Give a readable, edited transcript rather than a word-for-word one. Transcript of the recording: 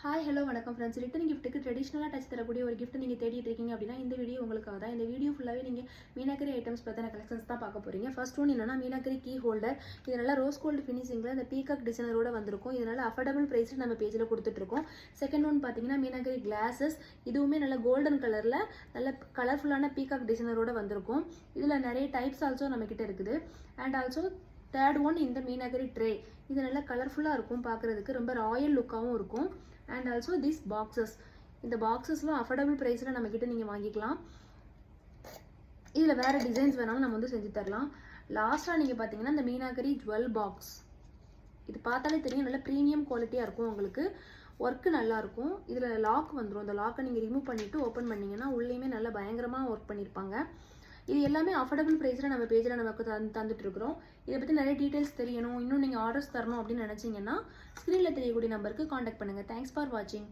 Hi hello வணக்கம் friends. Return கிஃப்ட்டுக்கு ட்ரெடிஷ்னலாக touch தரக்கூடிய ஒரு கிஃப்ட் நீங்கள் தேடிட்டு இருக்கீங்க அப்படின்னா இந்த வீடியோ உங்களுக்காக தான். இந்த வீடியோ ஃபுல்லாகவே நீங்கள் மீனாக்கரி ஐட்டம்ஸ் பற்றின கலெக்ஷன்ஸ் தான் பார்க்க போகிறீங்க. ஃபர்ஸ்ட் ஒன் என்னன்னா மீனாக்கரி கீ ஹோல்டர். இது நல்லா ரோஸ் கோல்டு ஃபினிஷிங்கில் இந்த பீகாக் டிசைனரோட வந்திருக்கும். இதனால அஃபோர்டபுள் ப்ரைஸில் நம்ம பேஜில் கொடுத்துட்ருக்கோம். செகண்ட் ஒன் பார்த்தீங்கன்னா மீனாக்கரி கிளாஸஸ். இதுவுமே நல்ல கோல்டன் கலரில் நல்ல கலர்ஃபுல்லான பீகாக் டிசைனரோட வந்திருக்கும். இதில் நிறைய டைப்ஸ் ஆல்சோ நம்மக்கிட்ட இருக்குது. அண்ட் ஆல்சோ தேர்ட் ஒன் இந்த மீனாக்கரி ட்ரே. இது நல்லா கலர்ஃபுல்லாக இருக்கும், பார்க்குறதுக்கு ரொம்ப ராயல் லுக்காகவும் இருக்கும். And also this boxes. இந்த பாக்ஸஸ்லாம் அஃபோர்டபுள் ப்ரைஸில் நம்மக்கிட்ட நீங்கள் வாங்கிக்கலாம். இதில் வேறு டிசைன்ஸ் வேணாலும் நம்ம வந்து செஞ்சு தரலாம். லாஸ்ட்டாக நீங்கள் பார்த்தீங்கன்னா இந்த மீனாக்கரி ஜுவல் பாக்ஸ். இது பார்த்தாலே தெரியும், நல்ல ப்ரீமியம் குவாலிட்டியாக இருக்கும். உங்களுக்கு ஒர்க்கு நல்லாயிருக்கும். இதில் லாக் வந்துடும். இந்த லாக்கை நீங்கள் ரிமூவ் பண்ணிவிட்டு ஓப்பன் பண்ணிங்கன்னா உள்ளேயுமே நல்லா பயங்கரமாக ஒர்க் பண்ணியிருப்பாங்க. இது எல்லாமே அஃபோர்டபுள் ப்ரைஸில் நம்ம பேஜில் நமக்கு தந்துட்டுருக்குறோம். இதை பற்றி நிறைய டீட்டெயில்ஸ் தெரியணும், இன்னும் நீங்கள் ஆர்டர்ஸ் தரணும் அப்படின்னு நினச்சிங்கன்னா ஸ்க்ரீனில் தெரியக்கூடிய நம்பருக்கு காண்டாக்ட் பண்ணுங்கள். தேங்க்ஸ் ஃபார் வாட்சிங்.